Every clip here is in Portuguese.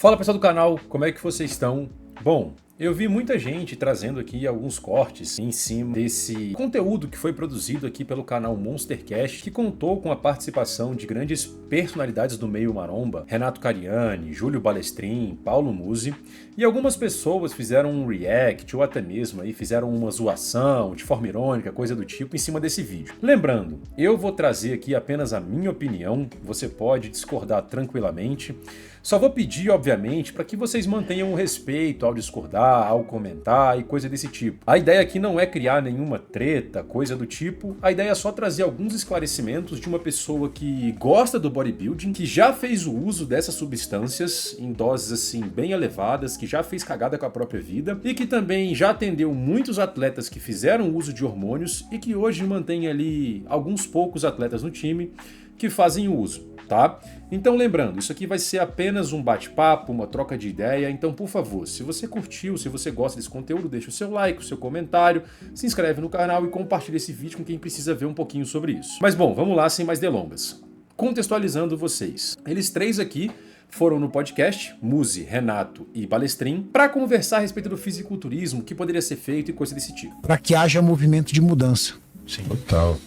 Fala pessoal do canal, como é que vocês estão? Bom, eu vi muita gente trazendo aqui alguns cortes em cima desse conteúdo que foi produzido aqui pelo canal MonsterCast, que contou com a participação de grandes personalidades do meio maromba, Renato Cariani, Júlio Balestrin, Paulo Musi, e algumas pessoas fizeram um react ou até mesmo aí fizeram uma zoação de forma irônica, coisa do tipo, em cima desse vídeo. Lembrando, eu vou trazer aqui apenas a minha opinião, você pode discordar tranquilamente. Só vou pedir, obviamente, para que vocês mantenham o respeito ao discordar, ao comentar e coisa desse tipo. A ideia aqui não é criar nenhuma treta, coisa do tipo. A ideia é só trazer alguns esclarecimentos de uma pessoa que gosta do bodybuilding, que já fez o uso dessas substâncias em doses assim bem elevadas, que já fez cagada com a própria vida e que também já atendeu muitos atletas que fizeram uso de hormônios e que hoje mantém ali alguns poucos atletas no time que fazem uso. Tá? Então lembrando, isso aqui vai ser apenas um bate-papo, uma troca de ideia, então por favor, se você curtiu, se você gosta desse conteúdo, deixa o seu like, o seu comentário, se inscreve no canal e compartilha esse vídeo com quem precisa ver um pouquinho sobre isso. Mas bom, vamos lá sem mais delongas. Contextualizando vocês, eles três aqui foram no podcast, Musi, Renato e Balestrin, para conversar a respeito do fisiculturismo, o que poderia ser feito e coisa desse tipo. Para que haja movimento de mudança. Sim. Total.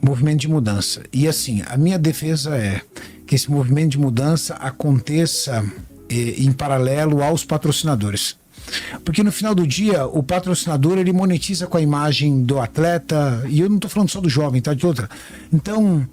Movimento de mudança. E assim, a minha defesa é que esse movimento de mudança aconteça em paralelo aos patrocinadores. Porque no final do dia, o patrocinador ele monetiza com a imagem do atleta, e eu não estou falando só do jovem, tá? De outra. Então,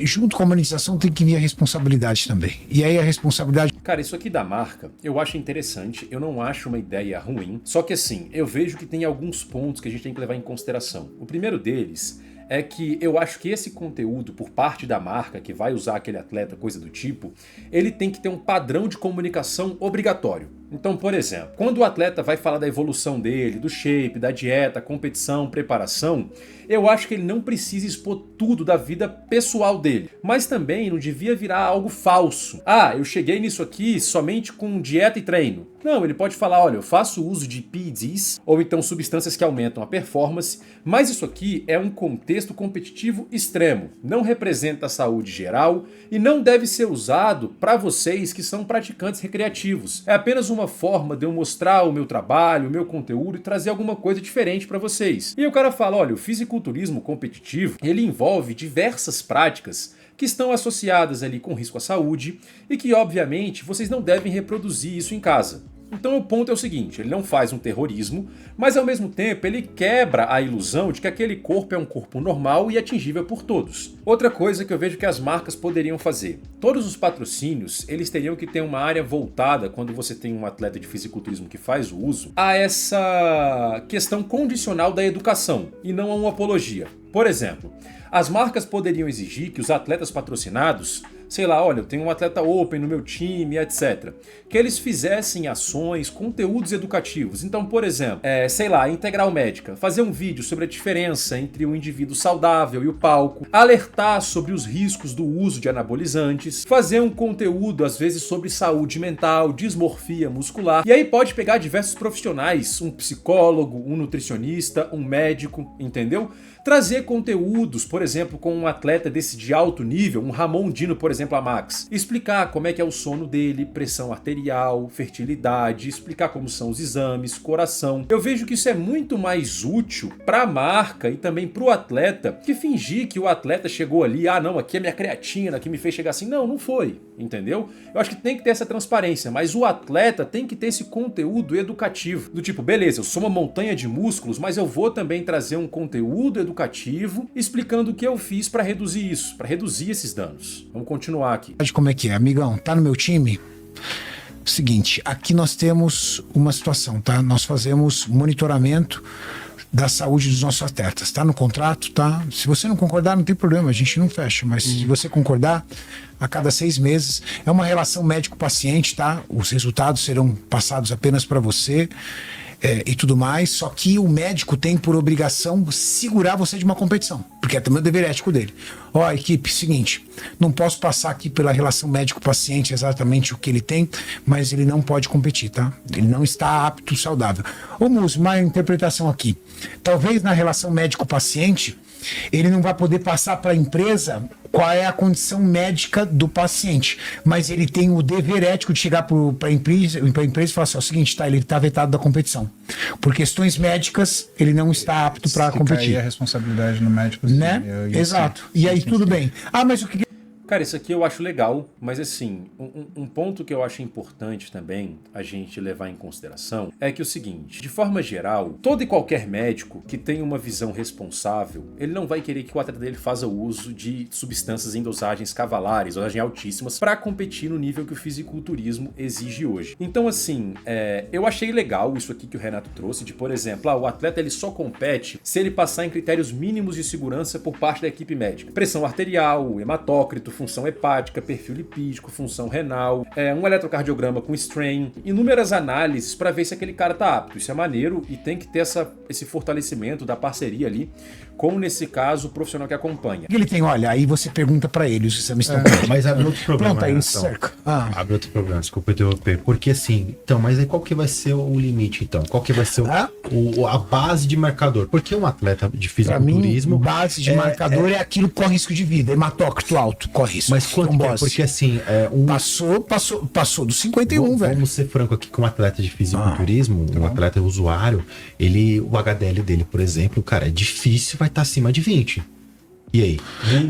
junto com a monetização tem que vir a responsabilidade também. E aí a responsabilidade... Cara, isso aqui da marca, eu acho interessante, eu não acho uma ideia ruim, só que assim, eu vejo que tem alguns pontos que a gente tem que levar em consideração. O primeiro deles é que eu acho que esse conteúdo por parte da marca que vai usar aquele atleta, coisa do tipo, ele tem que ter um padrão de comunicação obrigatório. Então, por exemplo, quando o atleta vai falar da evolução dele, do shape, da dieta, competição, preparação, eu acho que ele não precisa expor tudo da vida pessoal dele. Mas também não devia virar algo falso. Ah, eu cheguei nisso aqui somente com dieta e treino. Não, ele pode falar, olha, eu faço uso de PEDs, ou então substâncias que aumentam a performance, mas isso aqui é um contexto competitivo extremo, não representa a saúde geral e não deve ser usado para vocês que são praticantes recreativos. É apenas uma forma de eu mostrar o meu trabalho, o meu conteúdo e trazer alguma coisa diferente para vocês. E o cara fala, olha, o fisiculturismo competitivo, ele envolve diversas práticas que estão associadas ali com risco à saúde e que, obviamente, vocês não devem reproduzir isso em casa. Então o ponto é o seguinte, ele não faz um terrorismo, mas ao mesmo tempo ele quebra a ilusão de que aquele corpo é um corpo normal e atingível por todos. Outra coisa que eu vejo que as marcas poderiam fazer, todos os patrocínios, eles teriam que ter uma área voltada, quando você tem um atleta de fisiculturismo que faz o uso, a essa questão condicional da educação e não a uma apologia. Por exemplo, as marcas poderiam exigir que os atletas patrocinados, sei lá, olha, eu tenho um atleta open no meu time, etc. Que eles fizessem ações, conteúdos educativos. Então, por exemplo, sei lá, Integral Médica, fazer um vídeo sobre a diferença entre o indivíduo saudável e o palco, alertar sobre os riscos do uso de anabolizantes, fazer um conteúdo, às vezes, sobre saúde mental, dismorfia muscular. E aí pode pegar diversos profissionais, um psicólogo, um nutricionista, um médico, entendeu? Trazer conteúdos, por exemplo, com um atleta desse de alto nível, um Ramon Dino, por exemplo, a Max. Explicar como é que é o sono dele, pressão arterial, fertilidade, explicar como são os exames, coração. Eu vejo que isso é muito mais útil para a marca e também para o atleta que fingir que o atleta chegou ali, ah não, aqui é minha creatina, que me fez chegar assim. Não, não foi, entendeu? Eu acho que tem que ter essa transparência, mas o atleta tem que ter esse conteúdo educativo. Do tipo, beleza, eu sou uma montanha de músculos, mas eu vou também trazer um conteúdo educativo explicando o que eu fiz para reduzir isso, para reduzir esses danos. Vamos continuar aqui. Como é que é, amigão? Tá no meu time? Seguinte, aqui nós temos uma situação, tá? Nós fazemos monitoramento da saúde dos nossos atletas, tá no contrato, tá? Se você não concordar, não tem problema, a gente não fecha, mas se você concordar, a cada 6 meses, é uma relação médico-paciente, tá? Os resultados serão passados apenas para você. E tudo mais, só que o médico tem por obrigação segurar você de uma competição, porque é também o dever ético dele. Ó, equipe, seguinte, não posso passar aqui pela relação médico-paciente exatamente o que ele tem, mas ele não pode competir, tá? Ele não está apto, saudável. Ô Musi, uma interpretação aqui. Talvez na relação médico-paciente, ele não vai poder passar para a empresa qual é a condição médica do paciente. Mas ele tem o dever ético de chegar para a empresa e falar assim, é o seguinte, tá, ele está vetado da competição. Por questões médicas, ele não está apto para competir. E a responsabilidade no médico. Né? Exato. E aí tudo bem. Ah, mas o que... Cara, isso aqui eu acho legal, mas assim, um ponto que eu acho importante também a gente levar em consideração é que o seguinte, de forma geral, todo e qualquer médico que tem uma visão responsável, ele não vai querer que o atleta dele faça uso de substâncias em dosagens cavalares, dosagens altíssimas, para competir no nível que o fisiculturismo exige hoje. Então assim, eu achei legal isso aqui que o Renato trouxe, de por exemplo, o atleta ele só compete se ele passar em critérios mínimos de segurança por parte da equipe médica. Pressão arterial, hematócrito, função hepática, perfil lipídico, função renal, um eletrocardiograma com strain, inúmeras análises para ver se aquele cara tá apto. Isso é maneiro e tem que ter esse fortalecimento da parceria ali, como nesse caso o profissional que acompanha. Ele tem, olha, aí você pergunta para ele os exames estão... Mas abre outro problema. Pronto, aí então. cerca. Abre outro problema, desculpa interromper. Porque assim, então, mas aí qual que vai ser o limite então? Qual que vai ser a base de marcador? Porque um atleta de fisiculturismo... Pra mim, base de marcador é aquilo que corre risco de vida, hematócrito alto, corre risco. Mas quanto que é? Porque assim... Passou dos 51, velho. Vamos ser franco aqui com um atleta de fisiculturismo, um atleta usuário, o HDL dele, por exemplo, cara, é difícil, vai estar acima de 20. E aí?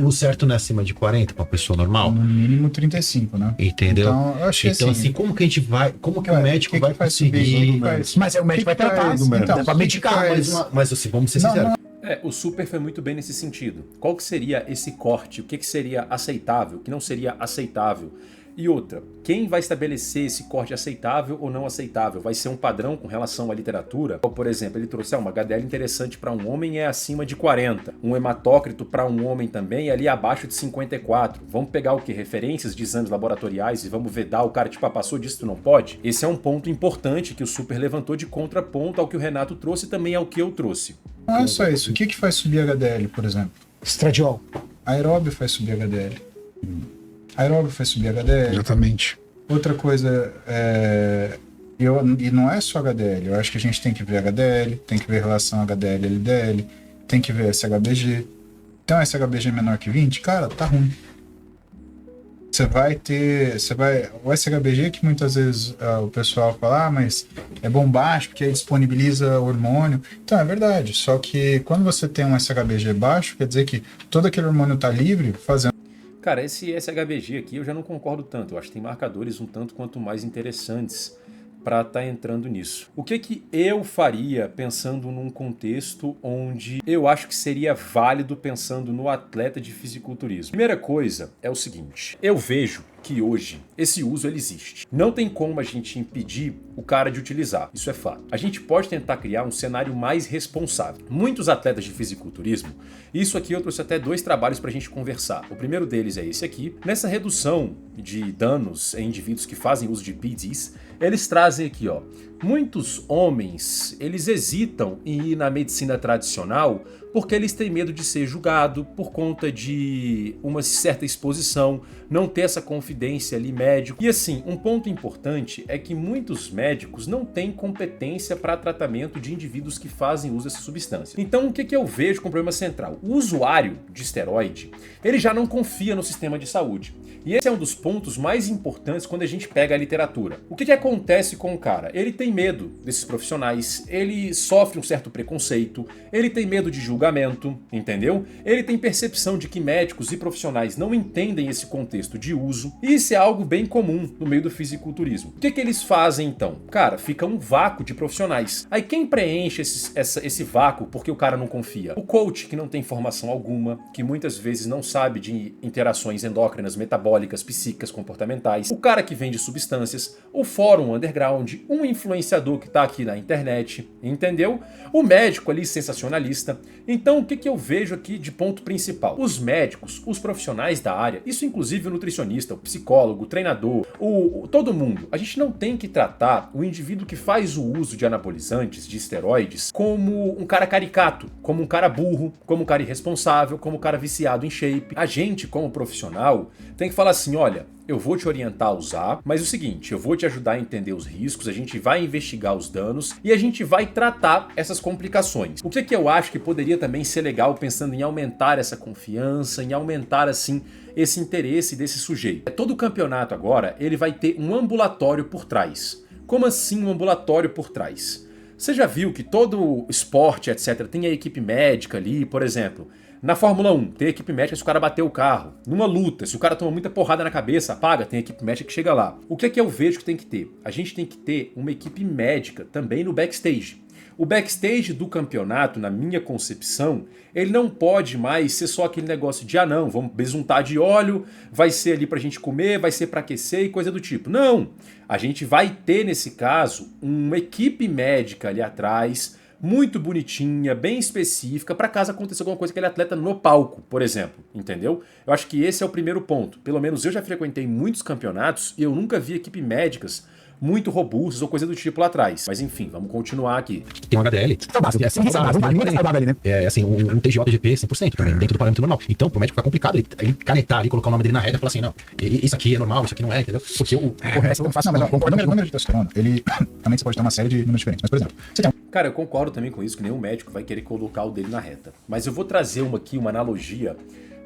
O certo não é acima de 40 para uma pessoa normal? No mínimo 35, né? Entendeu? Então, eu achei assim, como que a gente vai... Como que o médico vai conseguir... Mas o médico vai tratar. Então, para medicar. Mas assim, vamos ser sinceros. O Super foi muito bem nesse sentido. Qual que seria esse corte? O que seria aceitável? O que não seria aceitável? E outra, quem vai estabelecer esse corte aceitável ou não aceitável? Vai ser um padrão com relação à literatura? Ou, por exemplo, ele trouxe uma HDL interessante para um homem é acima de 40. Um hematócrito para um homem também é ali abaixo de 54. Vamos pegar o que? Referências de exames laboratoriais e vamos vedar o cara, tipo, passou disso, tu não pode? Esse é um ponto importante que o Super levantou de contraponto ao que o Renato trouxe e também ao que eu trouxe. Não é só isso. O que faz subir HDL, por exemplo? Estradiol. Aeróbio faz subir HDL. Aeróbio faz subir HDL. Exatamente. Outra coisa, e não é só HDL, eu acho que a gente tem que ver HDL, tem que ver relação HDL-LDL, tem que ver SHBG. Então, SHBG menor que 20, cara, tá ruim. O SHBG que muitas vezes o pessoal fala, mas é bombástico, porque aí disponibiliza hormônio. Então, é verdade, só que quando você tem um SHBG baixo, quer dizer que todo aquele hormônio tá livre, fazendo... Cara, esse SHBG aqui eu já não concordo tanto. Eu acho que tem marcadores um tanto quanto mais interessantes para estar entrando nisso. O que eu faria pensando num contexto onde eu acho que seria válido pensando no atleta de fisiculturismo? Primeira coisa é o seguinte, eu vejo que hoje esse uso ele existe. Não tem como a gente impedir o cara de utilizar, isso é fato. A gente pode tentar criar um cenário mais responsável. Muitos atletas de fisiculturismo, isso aqui eu trouxe até 2 trabalhos pra gente conversar. O primeiro deles é esse aqui. Nessa redução de danos em indivíduos que fazem uso de PEDs, eles trazem aqui, ó, muitos homens, eles hesitam em ir na medicina tradicional porque eles têm medo de ser julgado por conta de uma certa exposição, não ter essa confidência ali médico. E assim, um ponto importante é que muitos médicos não têm competência para tratamento de indivíduos que fazem uso dessa substância. Então, o que eu vejo como problema central? O usuário de esteroide, ele já não confia no sistema de saúde. E esse é um dos pontos mais importantes quando a gente pega a literatura. O que acontece com o cara? Ele tem medo desses profissionais, ele sofre um certo preconceito, ele tem medo de julgamento, entendeu? Ele tem percepção de que médicos e profissionais não entendem esse contexto de uso, e isso é algo bem comum no meio do fisiculturismo. O que eles fazem então? Cara, fica um vácuo de profissionais. Aí quem preenche esse vácuo porque o cara não confia? O coach, que não tem formação alguma, que muitas vezes não sabe de interações endócrinas, metabólicas, psíquicas, comportamentais, o cara que vende substâncias, o fórum underground, um influenciador que tá aqui na internet, entendeu? O médico ali sensacionalista. Então o que eu vejo aqui de ponto principal? Os médicos, os profissionais da área, isso inclusive o nutricionista, o psicólogo, o treinador, todo mundo, a gente não tem que tratar o indivíduo que faz o uso de anabolizantes, de esteroides, como um cara caricato, como um cara burro, como um cara irresponsável, como um cara viciado em shape. A gente, como profissional, tem que falar assim, olha, eu vou te orientar a usar, mas é o seguinte, eu vou te ajudar a entender os riscos, a gente vai investigar os danos e a gente vai tratar essas complicações. O que eu acho que poderia também ser legal pensando em aumentar essa confiança, em aumentar assim esse interesse desse sujeito. Todo campeonato agora, ele vai ter um ambulatório por trás. Como assim um ambulatório por trás? Você já viu que todo esporte, etc., tem a equipe médica ali, por exemplo. Na Fórmula 1, tem a equipe médica se o cara bater o carro. Numa luta, se o cara toma muita porrada na cabeça, apaga, tem a equipe médica que chega lá. O que é que eu vejo que tem que ter? A gente tem que ter uma equipe médica também no backstage. O backstage do campeonato, na minha concepção, ele não pode mais ser só aquele negócio de, não, vamos besuntar de óleo, vai ser ali pra gente comer, vai ser pra aquecer e coisa do tipo. Não! A gente vai ter, nesse caso, uma equipe médica ali atrás, muito bonitinha, bem específica, para caso aconteça alguma coisa com aquele atleta no palco, por exemplo, entendeu? Eu acho que esse é o primeiro ponto. Pelo menos eu já frequentei muitos campeonatos e eu nunca vi equipe médicas muito robustos ou coisa do tipo lá atrás. Mas enfim, vamos continuar aqui. Tem um HDL. É assim, um TGOTGP 100% também, dentro do parâmetro normal. Então, pro médico fica complicado ele canetar ali, colocar o nome dele na reta e falar assim, não, isso aqui é normal, isso aqui não é, entendeu? Porque o resto não faz nada. O número de testosterona, ele também você pode ter uma série de números diferentes. Mas, por exemplo, você tem Cara, eu concordo também com isso, que nenhum médico vai querer colocar o dele na reta. Mas eu vou trazer uma analogia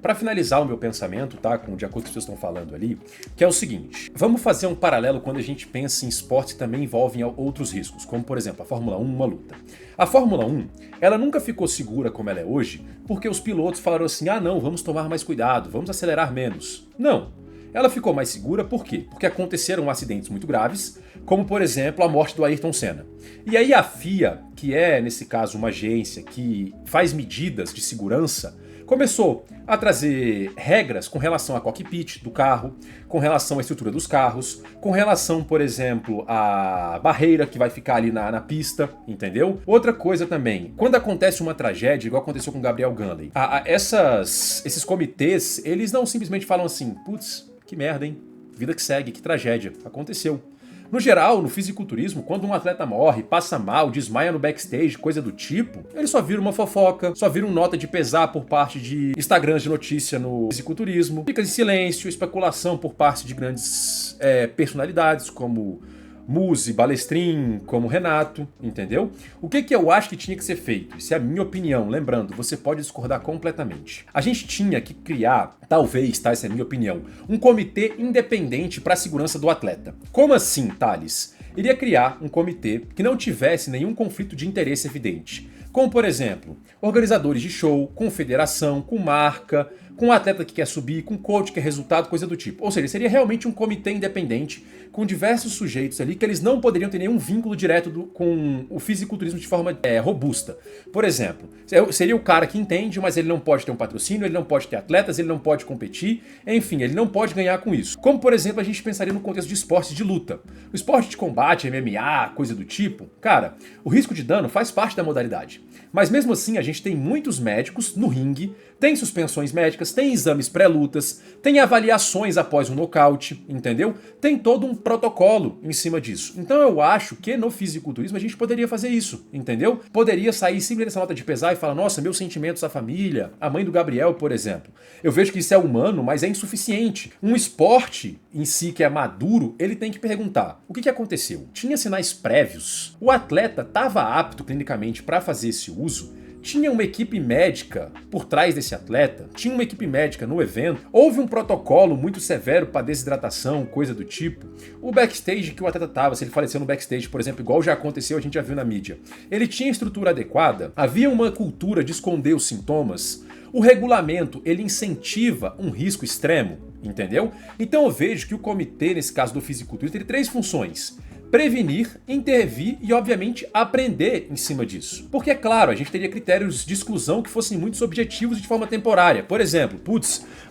para finalizar o meu pensamento, tá? De acordo com o que vocês estão falando ali, que é o seguinte. Vamos fazer um paralelo quando a gente pensa em esportes que também envolvem outros riscos, como por exemplo a Fórmula 1, uma luta. A Fórmula 1, ela nunca ficou segura como ela é hoje, porque os pilotos falaram assim, não, vamos tomar mais cuidado, vamos acelerar menos. Não. Ela ficou mais segura por quê? Porque aconteceram acidentes muito graves, como por exemplo a morte do Ayrton Senna. E aí a FIA, que é nesse caso uma agência que faz medidas de segurança, começou a trazer regras com relação à cockpit do carro, com relação à estrutura dos carros, com relação, por exemplo, à barreira que vai ficar ali na pista, entendeu? Outra coisa também, quando acontece uma tragédia, igual aconteceu com o Gabriel Gunley, esses comitês, eles não simplesmente falam assim, putz, que merda, hein? Vida que segue, que tragédia. Aconteceu. No geral, no fisiculturismo, quando um atleta morre, passa mal, desmaia no backstage, coisa do tipo, ele só vira uma fofoca, só vira uma nota de pesar por parte de Instagrams de notícia no fisiculturismo, fica em silêncio, especulação por parte de grandes personalidades como Muzi, Balestrin, como Renato, entendeu? O que eu acho que tinha que ser feito? Isso é a minha opinião, lembrando, você pode discordar completamente. A gente tinha que criar, talvez, tá? Essa é a minha opinião, um comitê independente para a segurança do atleta. Como assim, Thales? Iria criar um comitê que não tivesse nenhum conflito de interesse evidente. Como, por exemplo, organizadores de show, com federação, com marca, com atleta que quer subir, com coach que quer resultado, coisa do tipo. Ou seja, seria realmente um comitê independente com diversos sujeitos ali que eles não poderiam ter nenhum vínculo direto com o fisiculturismo de forma robusta. Por exemplo, seria o cara que entende, mas ele não pode ter um patrocínio, ele não pode ter atletas, ele não pode competir, enfim, ele não pode ganhar com isso. Como, por exemplo, a gente pensaria no contexto de esportes de luta. O esporte de combate, MMA, coisa do tipo, cara, o risco de dano faz parte da modalidade. Mas mesmo assim, a gente tem muitos médicos no ringue, tem suspensões médicas, tem exames pré-lutas, tem avaliações após um nocaute, entendeu? Tem todo um protocolo em cima disso. Então eu acho que no fisiculturismo a gente poderia fazer isso, entendeu? Poderia sair simplesmente dessa nota de pesar e falar, nossa, meus sentimentos à família, a mãe do Gabriel, por exemplo. Eu vejo que isso é humano, mas é insuficiente. Um esporte em si que é maduro, ele tem que perguntar, o que aconteceu? Tinha sinais prévios? O atleta estava apto clinicamente para fazer esse uso? Tinha uma equipe médica por trás desse atleta? Tinha uma equipe médica no evento? Houve um protocolo muito severo para desidratação, coisa do tipo? O backstage que o atleta estava, se ele faleceu no backstage, por exemplo, igual já aconteceu, a gente já viu na mídia, ele tinha estrutura adequada? Havia uma cultura de esconder os sintomas? O regulamento, ele incentiva um risco extremo, entendeu? Então eu vejo que o comitê, nesse caso do fisiculturismo, tem 3 funções: prevenir, intervir e, obviamente, aprender em cima disso. Porque, é claro, a gente teria critérios de exclusão que fossem muito objetivos e de forma temporária. Por exemplo,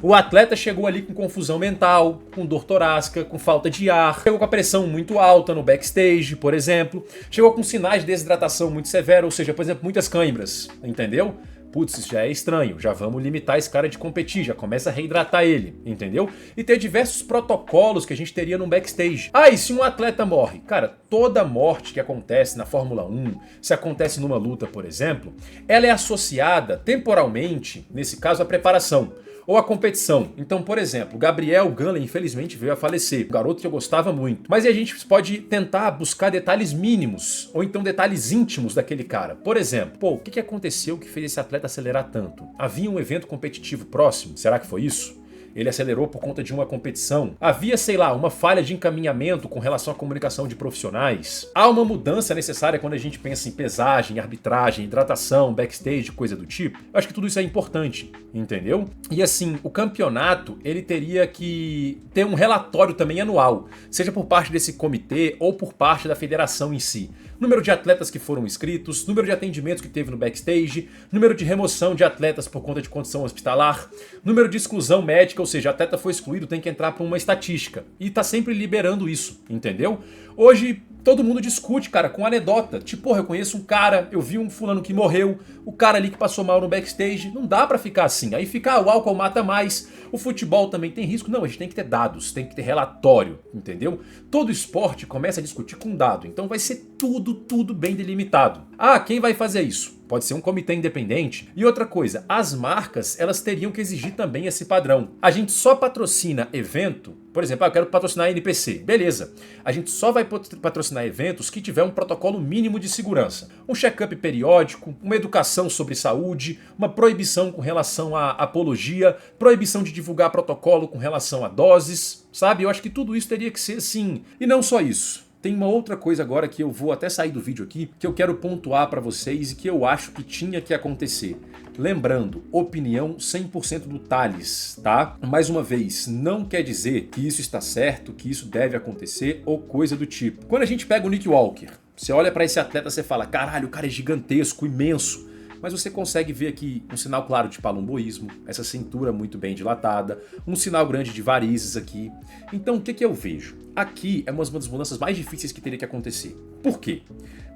o atleta chegou ali com confusão mental, com dor torácica, com falta de ar, chegou com a pressão muito alta no backstage, por exemplo, chegou com sinais de desidratação muito severa, ou seja, por exemplo, muitas câimbras, entendeu? Isso já é estranho, já vamos limitar esse cara de competir, já começa a reidratar ele, entendeu? E ter diversos protocolos que a gente teria no backstage. E se um atleta morre? Cara, toda morte que acontece na Fórmula 1, se acontece numa luta, por exemplo, ela é associada temporalmente, nesse caso, à preparação. ou a competição. Então, por exemplo, Gabriel Gunler infelizmente veio a falecer, um garoto que eu gostava muito. Mas a gente pode tentar buscar detalhes mínimos, ou então detalhes íntimos daquele cara. Por exemplo, o que aconteceu que fez esse atleta acelerar tanto? Havia um evento competitivo próximo? Será que foi isso? Ele acelerou por conta de uma competição? Havia, sei lá, uma falha de encaminhamento com relação à comunicação de profissionais? Há uma mudança necessária quando a gente pensa em pesagem, arbitragem, hidratação, backstage, coisa do tipo? Eu acho que tudo isso é importante, entendeu? E assim, o campeonato, ele teria que ter um relatório também anual, seja por parte desse comitê ou por parte da federação em si. Número de atletas que foram inscritos, número de atendimentos que teve no backstage, número de remoção de atletas por conta de condição hospitalar, número de exclusão médica, ou seja, o atleta foi excluído, tem que entrar para uma estatística. E tá sempre liberando isso, entendeu? Hoje, todo mundo discute, cara, com anedota. Tipo, porra, eu conheço um cara, eu vi um fulano que morreu, o cara ali que passou mal no backstage. Não dá pra ficar assim. Aí fica, o álcool mata mais, o futebol também tem risco. Não, a gente tem que ter dados, tem que ter relatório, entendeu? Todo esporte começa a discutir com dado, então vai ser tudo bem delimitado. Ah, quem vai fazer isso? Pode ser um comitê independente. E outra coisa, as marcas, elas teriam que exigir também esse padrão. A gente só patrocina evento, por exemplo, eu quero patrocinar a NPC. Beleza. A gente só vai patrocinar eventos que tiver um protocolo mínimo de segurança. Um check-up periódico, uma educação sobre saúde, uma proibição com relação à apologia, proibição de divulgar protocolo com relação a doses, sabe? Eu acho que tudo isso teria que ser assim. E não só isso. Tem uma outra coisa agora que eu vou até sair do vídeo aqui, que eu quero pontuar para vocês e que eu acho que tinha que acontecer. Lembrando, opinião 100% do Thales, tá? Mais uma vez, não quer dizer que isso está certo, que isso deve acontecer ou coisa do tipo. Quando a gente pega o Nick Walker, você olha para esse atleta e você fala, caralho, o cara é gigantesco, imenso. Mas você consegue ver aqui um sinal claro de palumboísmo, essa cintura muito bem dilatada, um sinal grande de varizes aqui. Então o que eu vejo? Aqui é uma das mudanças mais difíceis que teria que acontecer. Por quê?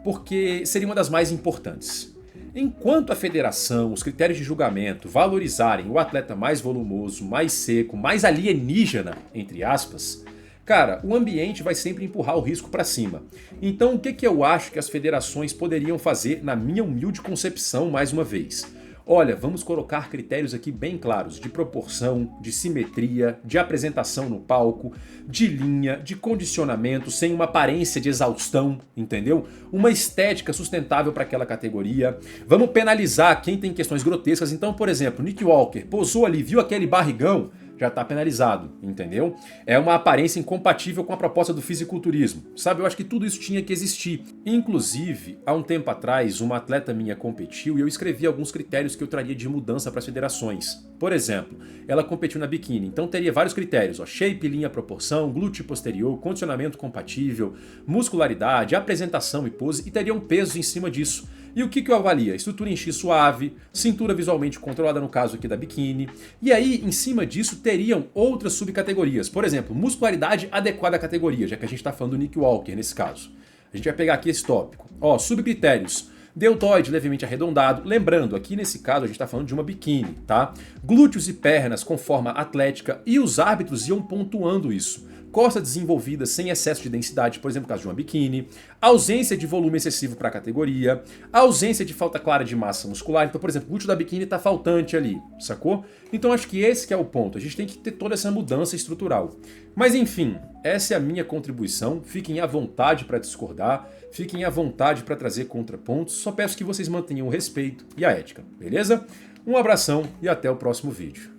Porque seria uma das mais importantes. Enquanto a federação, os critérios de julgamento valorizarem o atleta mais volumoso, mais seco, mais alienígena, entre aspas, cara, o ambiente vai sempre empurrar o risco para cima. Então o que eu acho que as federações poderiam fazer, na minha humilde concepção, mais uma vez? Olha, vamos colocar critérios aqui bem claros de proporção, de simetria, de apresentação no palco, de linha, de condicionamento, sem uma aparência de exaustão, entendeu? Uma estética sustentável para aquela categoria. Vamos penalizar quem tem questões grotescas. Então, por exemplo, Nick Walker posou ali, viu aquele barrigão? Já está penalizado, entendeu? É uma aparência incompatível com a proposta do fisiculturismo, sabe? Eu acho que tudo isso tinha que existir. Inclusive, há um tempo atrás, uma atleta minha competiu e eu escrevi alguns critérios que eu traria de mudança para as federações. Por exemplo, ela competiu na biquíni, então teria vários critérios, shape, linha, proporção, glúteo posterior, condicionamento compatível, muscularidade, apresentação e pose, e teria um peso em cima disso. E o que eu avalia? Estrutura em X suave, cintura visualmente controlada no caso aqui da biquíni. E aí, em cima disso, teriam outras subcategorias. Por exemplo, muscularidade adequada à categoria, já que a gente está falando do Nick Walker nesse caso. A gente vai pegar aqui esse tópico. Ó, subcritérios. Deltoide levemente arredondado. Lembrando, aqui nesse caso a gente está falando de uma biquíni, tá? Glúteos e pernas com forma atlética e os árbitros iam pontuando isso. Costa desenvolvida sem excesso de densidade, por exemplo, no caso de uma biquíni, ausência de volume excessivo para a categoria, ausência de falta clara de massa muscular. Então, por exemplo, o glúteo da biquíni está faltante ali, sacou? Então acho que esse que é o ponto, a gente tem que ter toda essa mudança estrutural. Mas enfim, essa é a minha contribuição, fiquem à vontade para discordar, fiquem à vontade para trazer contrapontos, só peço que vocês mantenham o respeito e a ética, beleza? Um abração e até o próximo vídeo.